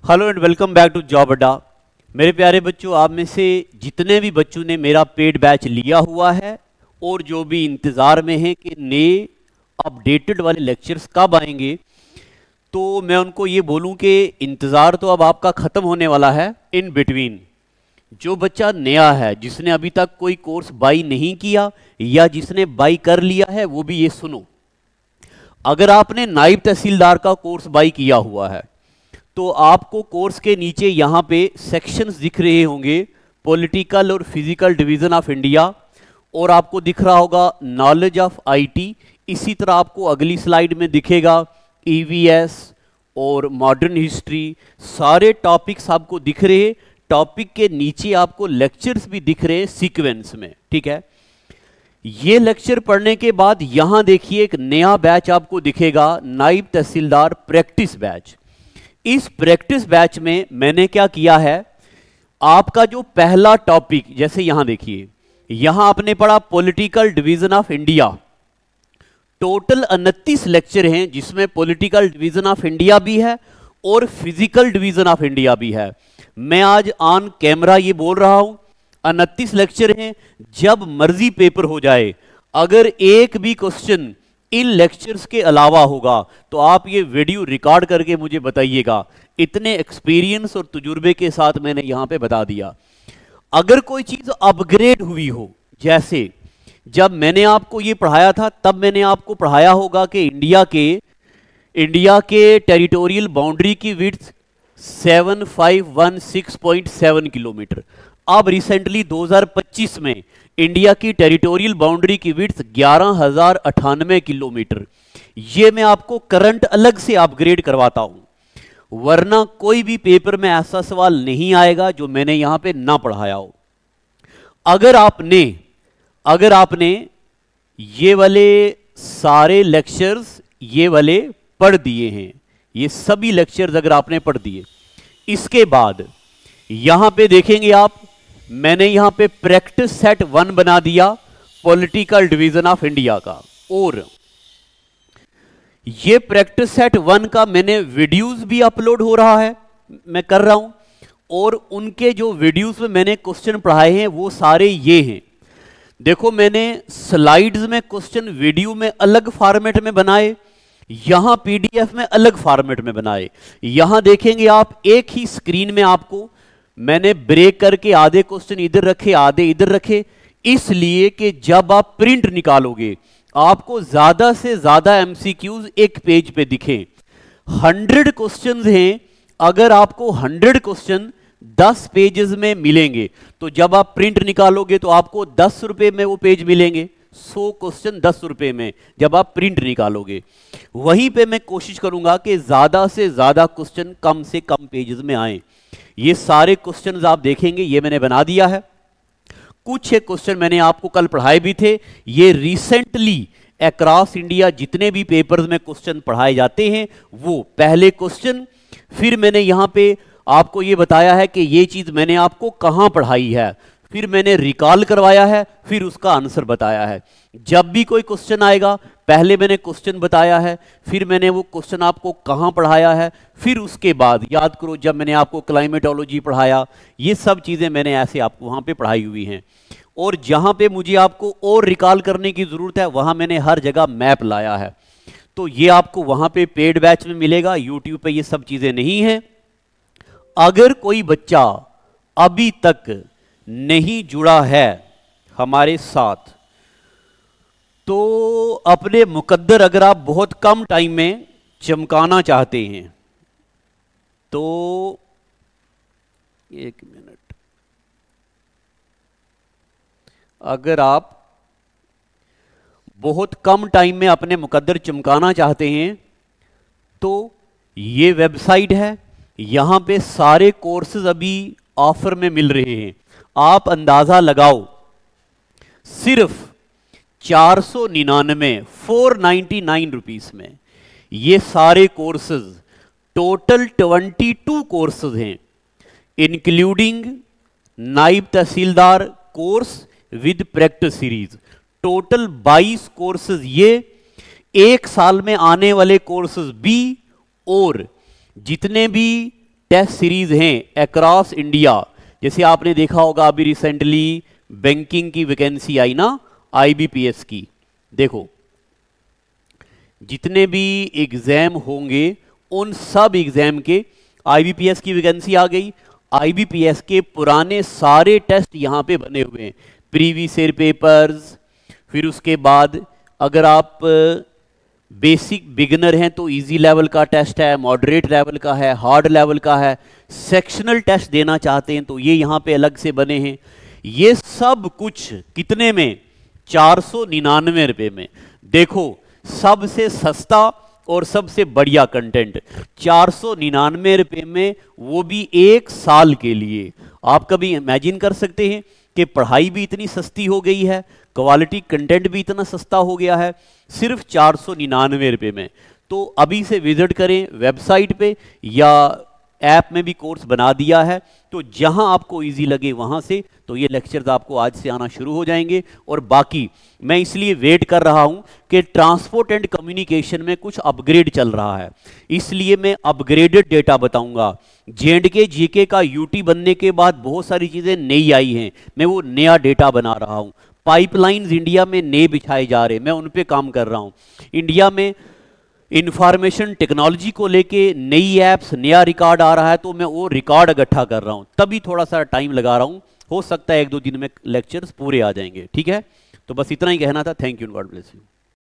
Hello and welcome back to job Adda. मेरे प्यारे बच्चों, आप में से जितने भी बच्चों ने मेरा पेड बैच लिया हुआ है और जो भी इंतज़ार में हैं कि नए अपडेटेड वाले लेक्चर्स कब आएंगे, तो मैं उनको ये बोलूं कि इंतज़ार तो अब आपका ख़त्म होने वाला है। इन बिटवीन जो बच्चा नया है, जिसने अभी तक कोई कोर्स बाई नहीं किया या जिसने बाई कर लिया है, वो भी ये सुनो। अगर आपने नायब तहसीलदार का कोर्स बाई किया हुआ है तो आपको कोर्स के नीचे यहाँ पे सेक्शंस दिख रहे होंगे, पॉलिटिकल और फिजिकल डिवीज़न ऑफ इंडिया, और आपको दिख रहा होगा नॉलेज ऑफ आईटी। इसी तरह आपको अगली स्लाइड में दिखेगा ईवीएस और मॉडर्न हिस्ट्री। सारे टॉपिक्स आपको दिख रहे हैं। टॉपिक के नीचे आपको लेक्चर्स भी दिख रहे हैं सीक्वेंस में, ठीक है। ये लेक्चर पढ़ने के बाद यहाँ देखिए एक नया बैच आपको दिखेगा, नायब तहसीलदार प्रैक्टिस बैच। इस प्रैक्टिस बैच में मैंने क्या किया है, आपका जो पहला टॉपिक, जैसे यहां देखिए, यहां आपने पढ़ा political division of India. Total 29 lecture हैं जिसमें पॉलिटिकल डिवीजन ऑफ इंडिया भी है और फिजिकल डिवीजन ऑफ इंडिया भी है। मैं आज ऑन कैमरा ये बोल रहा हूं, 29 लेक्चर हैं। जब मर्जी पेपर हो जाए, अगर एक भी क्वेश्चन इन लेक्चर्स के अलावा होगा तो आप ये वीडियो रिकॉर्ड करके मुझे बताइएगा। इतने एक्सपीरियंस और तजुर्बे के साथ मैंने यहां पे बता दिया। अगर कोई चीज अपग्रेड हुई हो, जैसे जब मैंने आपको ये पढ़ाया था तब मैंने आपको पढ़ाया होगा कि इंडिया के टेरिटोरियल बाउंड्री की विड्थ 7516.7 किलोमीटर। अब रिसेंटली 2025 में इंडिया की टेरिटोरियल बाउंड्री की विड्थ 11,098 किलोमीटर। ये मैं आपको करंट अलग से अपग्रेड करवाता हूं, वरना कोई भी पेपर में ऐसा सवाल नहीं आएगा जो मैंने यहां पे ना पढ़ाया हो। अगर आपने ये वाले सारे लेक्चर्स ये वाले पढ़ दिए हैं, ये सभी लेक्चर्स अगर आपने पढ़ दिए, इसके बाद यहां पे देखेंगे आप, मैंने यहां पे प्रैक्टिस सेट 1 बना दिया पॉलिटिकल डिवीजन ऑफ इंडिया का, और ये प्रैक्टिस सेट 1 का मैंने वीडियोस भी अपलोड हो रहा है, मैं कर रहा हूं, और उनके जो वीडियोस में मैंने क्वेश्चन पढ़ाए हैं वो सारे ये हैं। देखो, मैंने स्लाइड्स में क्वेश्चन वीडियो में अलग फॉर्मेट में बनाए, यहां पीडीएफ में अलग फॉर्मेट में बनाए। यहां देखेंगे आप, एक ही स्क्रीन में आपको मैंने ब्रेक करके आधे क्वेश्चन इधर रखे, आधे इधर रखे, इसलिए कि जब आप प्रिंट निकालोगे आपको ज्यादा से ज्यादा एमसीक्यूज एक पेज पे दिखें। 100 क्वेश्चंस हैं, अगर आपको 100 क्वेश्चन 10 पेजेस में मिलेंगे तो जब आप प्रिंट निकालोगे तो आपको 10 रुपए में वो पेज मिलेंगे। 100 क्वेश्चन 10 रुपए में जब आप प्रिंट निकालोगे। वहीं पे मैं कोशिश करूंगा कि ज्यादा से ज्यादा क्वेश्चन कम से कम पेजेस में आए। ये सारे क्वेश्चंस आप देखेंगे, ये मैंने बना दिया है। कुछ एक क्वेश्चन मैंने आपको कल पढ़ाए भी थे। ये रिसेंटली अक्रॉस इंडिया जितने भी पेपर्स में क्वेश्चन पढ़ाए जाते हैं वो पहले क्वेश्चन, फिर मैंने यहां पे आपको ये बताया है कि ये चीज मैंने आपको कहां पढ़ाई है, फिर मैंने रिकॉल करवाया है, फिर उसका आंसर बताया है। जब भी कोई क्वेश्चन आएगा, पहले मैंने क्वेश्चन बताया है, फिर मैंने वो क्वेश्चन आपको कहां पढ़ाया है, फिर उसके बाद याद करो जब मैंने आपको क्लाइमेटोलॉजी पढ़ाया, ये सब चीजें मैंने ऐसे आपको वहां पे पढ़ाई हुई हैं। और जहां पे मुझे आपको और रिकॉल करने की जरूरत है वहां मैंने हर जगह मैप लाया है। तो ये आपको वहां पे पेड बैच में मिलेगा, यूट्यूब पे ये सब चीजें नहीं है। अगर कोई बच्चा अभी तक नहीं जुड़ा है हमारे साथ, तो अपने मुकद्दर अगर आप बहुत कम टाइम में चमकाना चाहते हैं तो एक मिनट, अगर आप बहुत कम टाइम में अपने मुकद्दर चमकाना चाहते हैं तो ये वेबसाइट है, यहां पे सारे कोर्सेज अभी ऑफर में मिल रहे हैं। आप अंदाजा लगाओ, सिर्फ 499 रुपीस में ये सारे कोर्सेज, टोटल 22 कोर्सेज हैं, including naib tehsildar course with practice series. Total 22 courses ये, एक साल में आने वाले कोर्सेज भी, और जितने भी टेस्ट सीरीज हैं अक्रॉस इंडिया। जैसे आपने देखा होगा अभी रिसेंटली बैंकिंग की वैकेंसी आई ना, आईबीपीएस की। देखो जितने भी एग्जाम होंगे उन सब एग्जाम के आईबीपीएस की वैकेंसी आ गई। आईबीपीएस के पुराने सारे टेस्ट यहां पे बने हुए हैं, प्रीवियस ईयर पेपर्स। फिर उसके बाद अगर आप बेसिक बिगिनर हैं तो इजी लेवल का टेस्ट है, मॉडरेट लेवल का है, हार्ड लेवल का है। सेक्शनल टेस्ट देना चाहते हैं तो ये यहां पे अलग से बने हैं। ये सब कुछ कितने में? 499 रुपए में। देखो सबसे सस्ता और सबसे बढ़िया कंटेंट 499 रुपए में, वो भी 1 साल के लिए। आप कभी इमेजिन कर सकते हैं कि पढ़ाई भी इतनी सस्ती हो गई है, क्वालिटी कंटेंट भी इतना सस्ता हो गया है, सिर्फ 499 रुपए में। तो अभी से विजिट करें वेबसाइट पे, या ऐप में भी कोर्स बना दिया है, तो जहां आपको इजी लगे वहां से। तो ये लेक्चर्स आपको आज से आना शुरू हो जाएंगे। और बाकी मैं इसलिए वेट कर रहा हूं कि ट्रांसपोर्ट एंड कम्युनिकेशन में कुछ अपग्रेड चल रहा है, इसलिए मैं अपग्रेडेड डेटा बताऊंगा। जेएंडके जीके का यूटी बनने के बाद बहुत सारी चीजें नई आई हैं, मैं वो नया डेटा बना रहा हूं। पाइपलाइंस इंडिया में नए बिछाए जा रहे, मैं उन पे काम कर रहा हूं। इंडिया में इंफॉर्मेशन टेक्नोलॉजी को लेके नई ऐप्स, नया रिकॉर्ड आ रहा है, तो मैं वो रिकॉर्ड इकट्ठा कर रहा हूं, तभी थोड़ा सा टाइम लगा रहा हूं। हो सकता है 1-2 दिन में लेक्चर्स पूरे आ जाएंगे। ठीक है, तो बस इतना ही कहना था। Thank you, God bless you.